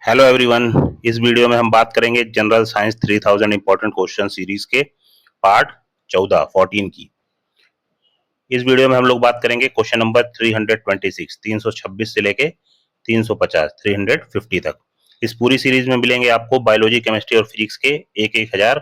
Hello everyone. इस video में हम बात करेंगे general science 3000 important question series के पार्ट 14 की। इस वीडियो में हम लोग बात करेंगे क्वेश्चन नंबर 326 326 से लेके 350 350 तक। इस पूरी सीरीज में मिलेंगे आपको बायोलॉजी, केमिस्ट्री और फिजिक्स के एक 1000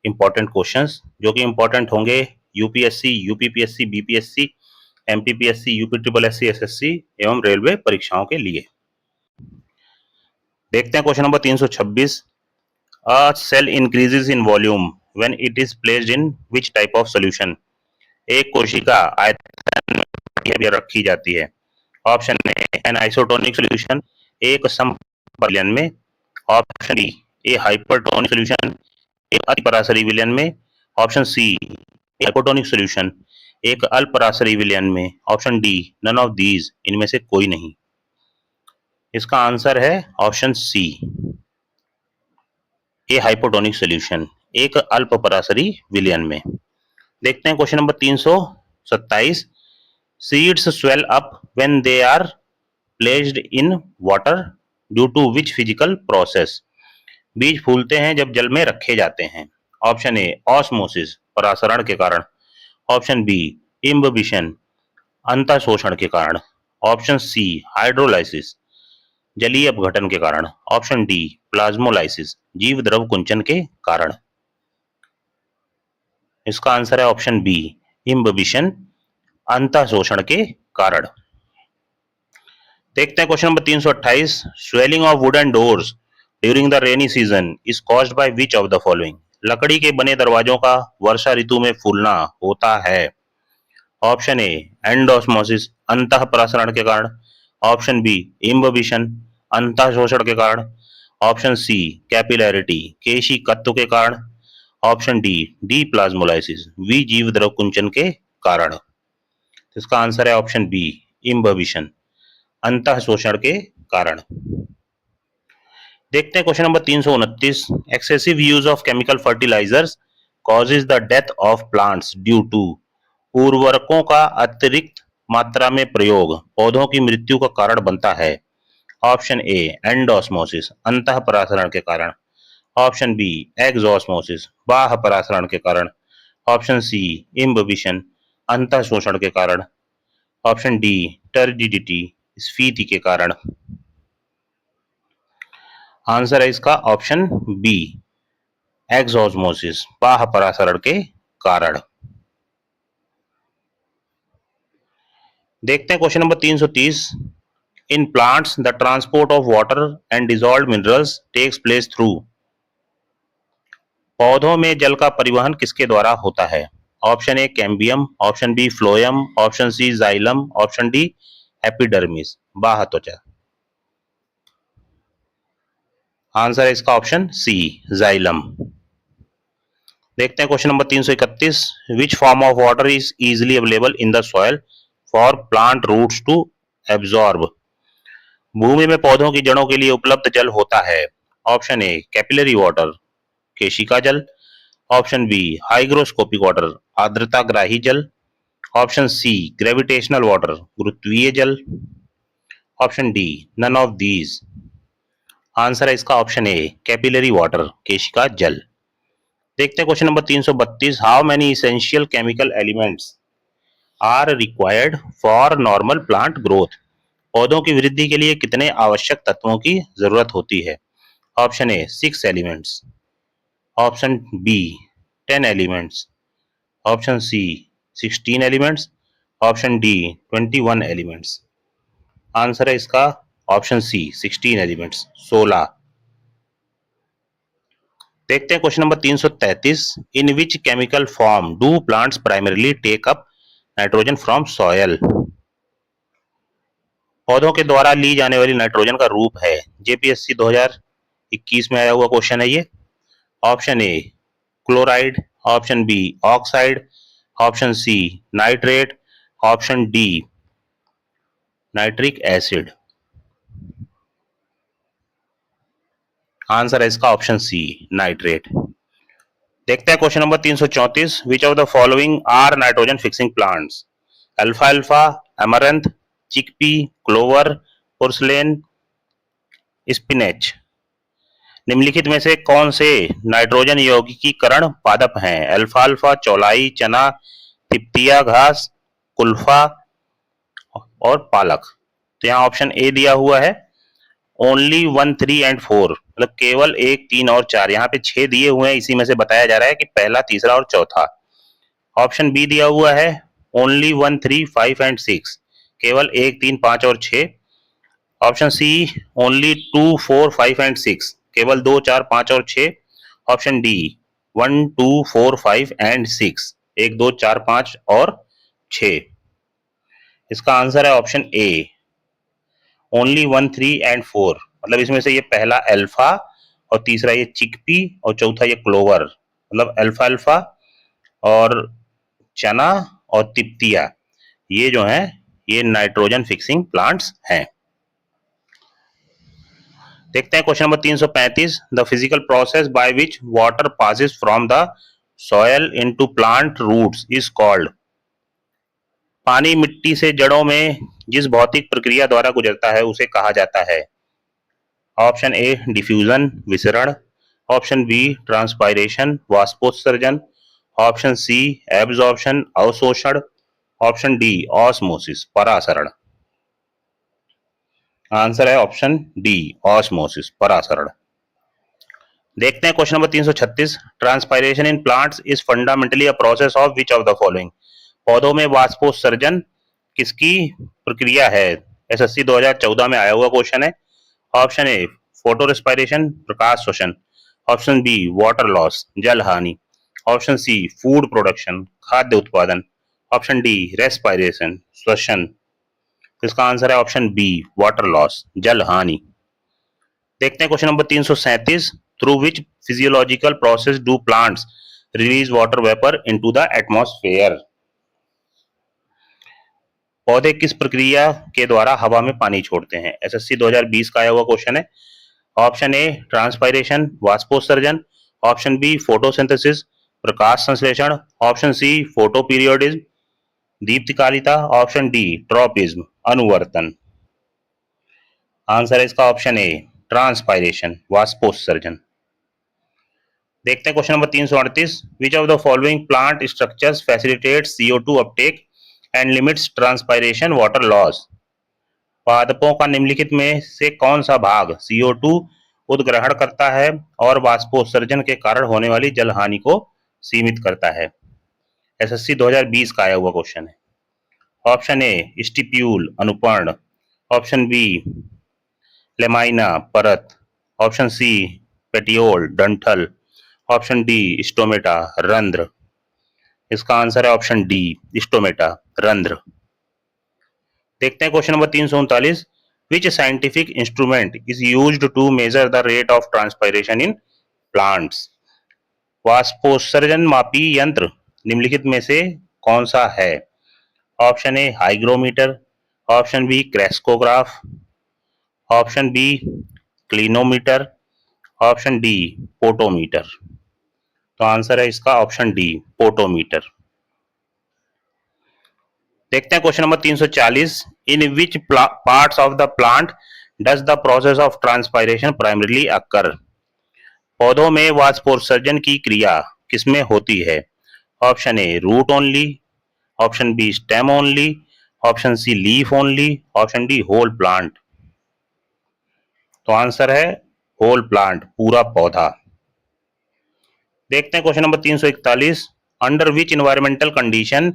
इंपॉर्टेंट क्वेश्चंस, जो कि इंपॉर्टेंट होंगे UPSC, UPPSC, BPSC, MPPSC, UP triple SC, SSC एवं रेलवे परीक्षाओं के लिए। देखते हैं question number 326। A cell increases in volume when it is placed in which type of solution? एक कोशिका आयतन में रखी जाती है। Option A an isotonic solution, एक समपरिलयन में। Option B a hypertonic solution, एक अतिपराशरी विलयन में। ऑप्शन सी हाइपोटोनिक सोल्यूशन, एक अल्पराशरी विलयन में। Option D none of these, इनमें से कोई नहीं। इसका आंसर है option C a hypotonic solution, एक अल्पपराशरी विलयन में। देखते हैं question number 327। Seeds swell up when they are placed in water due to which physical process? बीज फूलते हैं जब जल में रखे जाते हैं। ऑप्शन ए ऑस्मोसिस, परासरण के कारण। ऑप्शन बी इम्बिबिशन, अंतःशोषण के कारण। ऑप्शन सी हाइड्रोलाइसिस, जलीय अपघटन के कारण। ऑप्शन डी प्लाज्मोलाइसिस, जीव द्रव कुंचन के कारण। इसका आंसर है ऑप्शन बी इम्बिबिशन, अंतःशोषण के कारण। देखते हैं question number 328। Swelling of wooden doors during the rainy season is caused by which of the following? लकड़ी के बने दरवाजों का वर्षा ऋतु में फूलना होता है। ऑप्शन ए एंडोस्मोसिस, अंतः प्रसरण के कारण। ऑप्शन बी इम्बिबिशन, अंतःशोषण के कारण। ऑप्शन सी कैपिलैरिटी, केशिकत्व के कारण। ऑप्शन डी डी प्लाज्मोलाइसिस, वी जीव द्रव कुंचन के कारण। इसका आंसर है ऑप्शन बी इम्बिबिशन, अंतःशोषण के कारण। देखते हैं question number 329। Excessive use of chemical fertilizers causes the death of plants due to? उर्वरकों का अतिरिक्त मात्रा में प्रयोग पौधों की मृत्यु का कारण बनता है। ऑप्शन ए एंडोस्मोसिस, अंतः परासरण के कारण। ऑप्शन बी एक्सोस्मोसिस, बाह्य परासरण के कारण। ऑप्शन सी इम्बिबिशन, अंतःशोषण के कारण। ऑप्शन डी टर्जिडिटी, स्फीति के कारण। आंसर है इसका ऑप्शन बी एक्सोस्मोसिस, बाह्य परासरण के कारण। देखते हैं question number 330। In plants the transport of water and dissolved minerals takes place through? पौधों में जल का परिवहन किसके द्वारा होता है? Option A cambium, option B phloem, option C xylem, option D epidermis, बाह्य त्वचा। आंसर है इसका ऑप्शन सी जाइलम। देखते हैं question number 331। Which form of water is easily available in the soil for plant roots to absorb? भूमि में पौधों की जड़ों के लिए उपलब्ध जल होता है। ऑप्शन ए कैपिलरी वाटर, केशिका जल। ऑप्शन बी हाइग्रोस्कोपिक वाटर, आर्द्रता ग्राही जल। ऑप्शन सी ग्रेविटेशनल वाटर, गुरुत्वीय जल। Option D none of these. Answer है इसका ऑप्शन ए कैपिलरी वाटर, केशिका जल। देखते हैं question number 332। How many essential chemical elements are required for normal plant growth? पौधों की वृद्धि के लिए कितने आवश्यक तत्वों की जरूरत होती है? Option A 6 elements. Option B 10 elements. Option C 16 elements. Option D 21 elements. Answer है इसका ऑप्शन सी 16 एलिमेंट्स, 16। देखते हैं question number 333। In which chemical form do plants primarily take up nitrogen from soil? पौधों के द्वारा ली जाने वाली नाइट्रोजन का रूप है। जेपीएससी 2021 में आया हुआ क्वेश्चन है ये। Option A chloride, option B oxide, option C nitrate, option D nitric acid. Answer है इसका ऑप्शन सी नाइट्रेट। देखते हैं question number 334। Which of the following are nitrogen fixing plants? अल्फा अल्फा, amaranth, chickpea, clover, purslane, spinach. निम्नलिखित में से कौन से नाइट्रोजन यौगिकीकरण पादप हैं? अल्फाल्फा, चौलाई, चना, तिप्तिया घास, कुल्फा और पालक। तो यहाँ ऑप्शन ए दिया हुआ है ओनली 1, 3 एंड 4, मतलब केवल 1, 3 और 4। यहाँ पे 6 दिए हुए हैं, इसी में से बताया जा रहा है कि पहला, तीसरा और चौथा। ऑप्शन बी दिया हुआ है ओनली 1, 3, 5 एंड 6, केवल 1, 3, 5 और 6। ऑप्शन सी ओनली 2, 4, 5 एंड 6, केवल 2, 4, 5 और 6। ऑप्शन डी 1, 2, 4, 5 एंड 6, 1, 2, 4, 5 और 6। इसका आंसर है ऑप्शन ए ओनली 1, 3 एंड 4, मतलब इसमें से ये पहला अल्फा और तीसरा ये चिकपी और चौथा ये क्लोवर, मतलब अल्फा अल्फा और चना और तिप्तिया, ये जो है ये नाइट्रोजन फिक्सिंग प्लांट्स हैं। देखते हैं question number 335। The physical process by which water passes from the soil into plant roots is called. पानी मिट्टी से जड़ों में जिस भौतिक प्रक्रिया द्वारा गुजरता है उसे कहा जाता है। ऑप्शन ए डिफ्यूजन विसरण, ऑप्शन बी ट्रांसपायरेशन वाष्पोत्सर्जन, ऑप्शन सी एब्जॉर्प्शन अवशोषण, ऑप्शन डी ऑस्मोसिस परासरण। आंसर है ऑप्शन डी ऑस्मोसिस परासरण। देखते हैं question number 336। Transpiration in plants is fundamentally a process of which of the following. पौधों में वाष्पोत्सर्जन किसकी प्रक्रिया है? एसएससी 2014 में आया हुआ क्वेश्चन है। ऑप्शन ए फोटो रेस्पायरेशन प्रकाश श्वसन, ऑप्शन बी वाटर लॉस जल हानि, ऑप्शन सी फूड प्रोडक्शन खाद्य उत्पादन, ऑप्शन डी रेस्पायरेशन श्वसन। इसका आंसर है ऑप्शन बी वाटर लॉस जल हानि। देखते हैं question number 337। Through which physiological process do plants release water vapour into the atmosphere. पौधे किस प्रक्रिया के द्वारा हवा में पानी छोड़ते हैं? एसएससी 2020 का आया हुआ क्वेश्चन है। ऑप्शन ए ट्रांसपायरेशन वाष्पोत्सर्जन, ऑप्शन बी फोटोसिंथेसिस प्रकाश संश्लेषण, ऑप्शन सी फोटोपीरियोडिज्म दीप्तिकालिता, ऑप्शन डी ट्रॉपिज्म अनुवर्तन। आंसर है इसका ऑप्शन ए ट्रांसपायरेशन वाष्पोत्सर्जन। देखते हैं question number 338। Which of the following plant structures facilitate CO2 uptake and limits transpiration water loss. पादपों का निम्नलिखित में से कौन सा भाग CO2 उद्ग्रहण करता है और वाष्पोत्सर्जन के कारण होने वाली जल हानि को सीमित करता है? एसएससी 2020 का आया हुआ क्वेश्चन है। ऑप्शन ए स्टिप्यूल अनुपर्ण, ऑप्शन बी लेमाइना परत, ऑप्शन सी पेटियोल डंठल, ऑप्शन डी स्टोमेटा रंध्र। इसका आंसर है ऑप्शन डी स्टोमेटा रंध्र। देखते हैं question number 339। Which scientific instrument is used to measure the rate of transpiration in plants. वाष्पोत्सर्जन मापी यंत्र निम्नलिखित में से कौन सा है? Option A hygrometer, option B crescograph, option B clinometer, option D potometer. तो आंसर है इसका ऑप्शन डी पोटोमीटर। देखते हैं question number 340। In which parts of the plant does the process of transpiration primarily occur. पौधों में वाष्पोत्सर्जन की क्रिया किसमें होती है? Option A root only, option B stem only, option C leaf only, option D whole plant. तो answer है होल प्लांट पूरा पौधा। देखते हैं question number 341। Under which environmental condition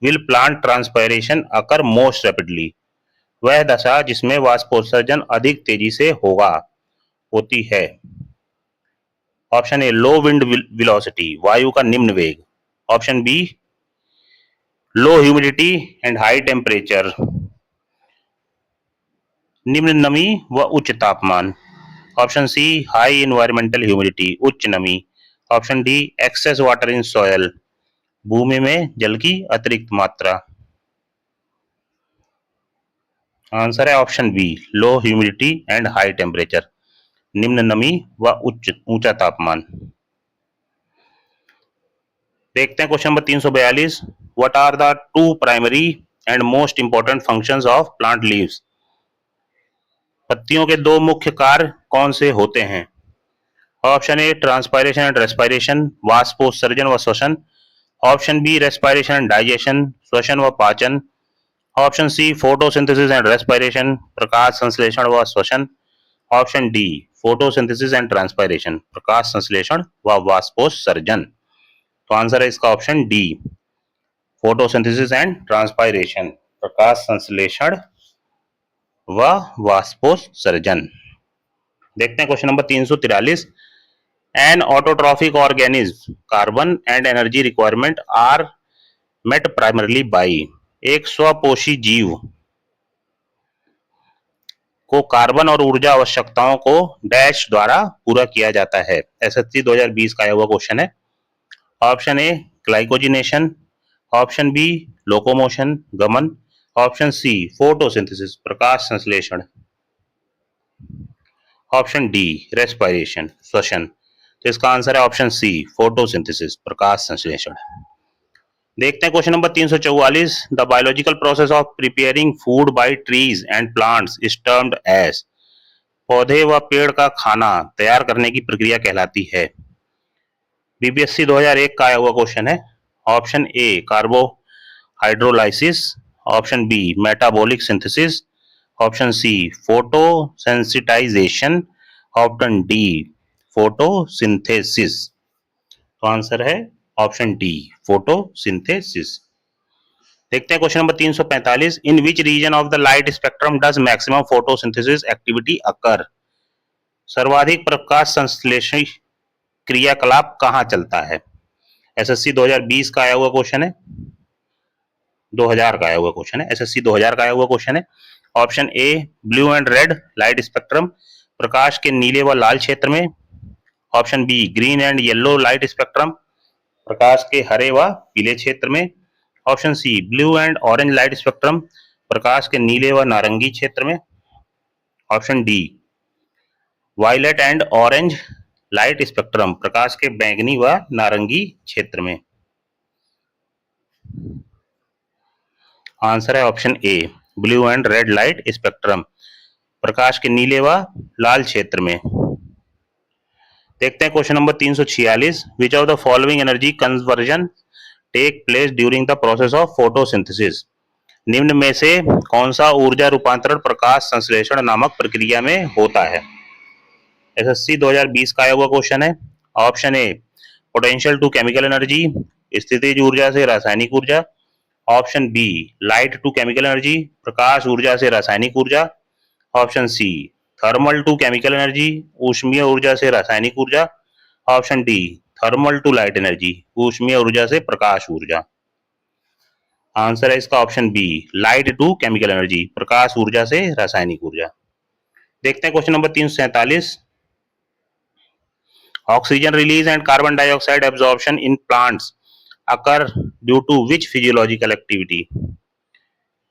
will plant transpiration occur most rapidly. वह दशा जिसमें वाष्पोत्सर्जन अधिक तेजी से होती है। Option A low wind velocity वायु का निम्न वेग, option B low humidity and high temperature निम्न नमी व उच्च तापमान, option C high environmental humidity उच्च नमी, option D excess water in soil भूमि में जल की अतिरिक्त मात्रा। आंसर है option B low humidity and high temperature निम्न नमी व ऊंचा तापमान। देखते हैं question number 342। What are the two primary and most important functions of plant leaves. पत्तियों के दो मुख्य कार्य कौन से होते हैं? Option A transpiration and respiration, वाष्पोत्सर्जन व श्वसन। Option B respiration and digestion, श्वसन व पाचन। Option C photosynthesis and respiration, प्रकाश संश्लेषण व श्वसन। Option D photosynthesis and transpiration, प्रकाश संश्लेषण व वाष्पोत्सर्जन। तो आंसर है इसका option D, photosynthesis and transpiration, प्रकाश संश्लेषण व वाष्पोत्सर्जन। देखते हैं question number 343। An autotrophic organism carbon and energy requirement are met primarily by. एक स्वपोषी जीव को कार्बन और ऊर्जा आवश्यकताओं को डैश द्वारा पूरा किया जाता है। एसएससी 2020 का आया हुआ क्वेश्चन है। Option A glycogenation, option B locomotion गमन, ऑप्शन सी फोटोसिंथेसिस प्रकाश संश्लेषण, ऑप्शन डी रेस्पायरेशन श्वसन। तो इसका आंसर है ऑप्शन सी फोटोसिंथेसिस प्रकाश संश्लेषण। देखते हैं question number 344। The biological process of preparing food by trees and plants is termed as. पौधे व पेड़ का खाना तैयार करने की प्रक्रिया कहलाती है। बीपीएससी 2001 का आया हुआ क्वेश्चन है। Option A carbohydrolysis, option B metabolic synthesis, option C photosensitization, option D photosynthesis. तो आंसर है ऑप्शन डी फोटोसिंथेसिस। देखते हैं question number 345। In which region of the light spectrum does maximum photosynthesis activity occur. सर्वाधिक प्रकाश संश्लेषण क्रियाकलाप कहाँ चलता है? एसएससी 2020 का आया हुआ क्वेश्चन है, 2000 का आया हुआ क्वेश्चन है, एसएससी 2000 का आया हुआ क्वेश्चन है। Option A blue and red light spectrum, प्रकाश के नीले व लाल क्षेत्र में। Option B green and yellow light spectrum, प्रकाश के हरे व पीले क्षेत्र में। Option C blue and orange light spectrum, प्रकाश के नीले व नारंगी क्षेत्र में। Option D violet and orange light spectrum, प्रकाश के बैंगनी व नारंगी क्षेत्र में। आंसर है option A blue and red light spectrum, प्रकाश के नीले व लाल क्षेत्र में। देखते हैं question number 346। Which of the following energy conversion take place during the process of photosynthesis. निम्न में से कौन सा ऊर्जा रूपांतरण प्रकाश संश्लेषण नामक प्रक्रिया में होता है? एसएससी 2020 का आया हुआ क्वेश्चन है। Option A potential to chemical energy, स्थितिज ऊर्जा से रासायनिक ऊर्जा। Option B light to chemical energy, प्रकाश ऊर्जा से रासायनिक ऊर्जा। Option C thermal to chemical energy, ऊष्मीय ऊर्जा से रासायनिक ऊर्जा। Option D thermal to light energy, ऊष्मीय ऊर्जा से प्रकाश ऊर्जा। आंसर है इसका option B light to chemical energy, प्रकाश ऊर्जा से रासायनिक ऊर्जा। देखते हैं question number 347। Oxygen release and carbon dioxide absorption in plants occur due to which physiological activity.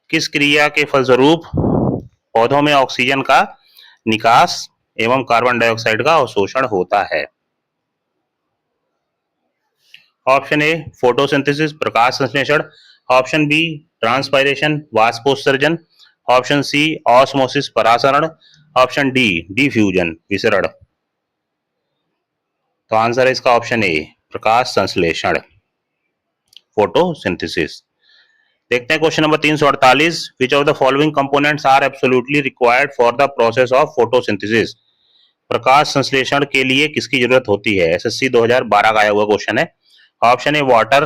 किस क्रिया के फलस्वरूप पौधों में ऑक्सीजन का निकास एवं कार्बन डाइऑक्साइड का अवशोषण होता है? ऑप्शन ए फोटोसिंथेसिस प्रकाश संश्लेषण, ऑप्शन बी ट्रांसपायरेशन वाष्पोत्सर्जन, ऑप्शन सी ऑस्मोसिस परासरण, ऑप्शन डी डिफ्यूजन विसरण। तो आंसर है इसका ऑप्शन ए प्रकाश संश्लेषण फोटोसिंथेसिस। देखते हैं question number 348। Which of the following components are absolutely required for the process of photosynthesis. प्रकाश संश्लेषण के लिए किसकी जरूरत होती है? एसएससी 2012 का आया हुआ क्वेश्चन है। ऑप्शन ए वाटर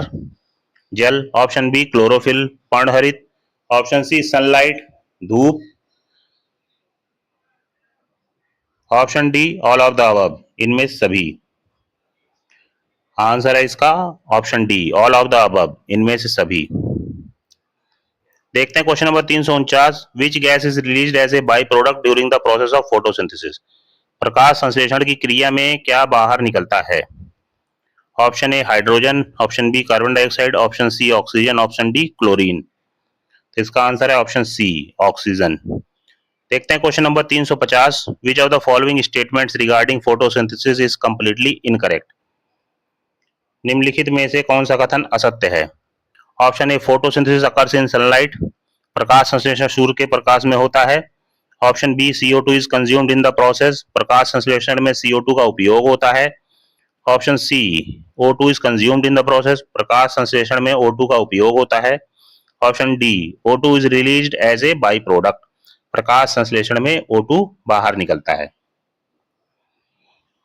जल, ऑप्शन बी क्लोरोफिल पर्णहरित, ऑप्शन सी सनलाइट धूप, option D all of the above इनमें सभी। आंसर है इसका option D all of the above इनमें से सभी। देखते हैं question number 349। Which gas is released as a by product during the process of photosynthesis. प्रकाश संश्लेषण की क्रिया में क्या बाहर निकलता है? Option A hydrogen, option B carbon dioxide, option C oxygen, option D chlorine. तो इसका आंसर है ऑप्शन सी ऑक्सीजन। देखते हैं question number 350। Which of the following statements regarding photosynthesis is completely incorrect. निम्नलिखित में से कौन सा कथन असत्य है? Option A photosynthesis occurs in sunlight, प्रकाश संश्लेषण सूर्य के प्रकाश में होता है। Option B CO2 is consumed in the process, प्रकाश संश्लेषण में CO2 का उपयोग होता है। Option C O2 is consumed in the process, प्रकाश संश्लेषण में O2 का उपयोग होता है। Option D O2 is released as a by product, प्रकाश संश्लेषण में O2 बाहर निकलता है।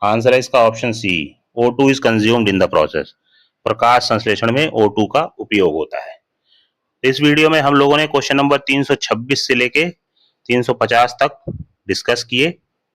आंसर है इसका option C, O2 is consumed in the process, प्रकाश संश्लेषण में O2 का उपयोग होता है। इस वीडियो में हम लोगों ने क्वेश्चन नंबर 326 से लेके 350 तक डिस्कस किए।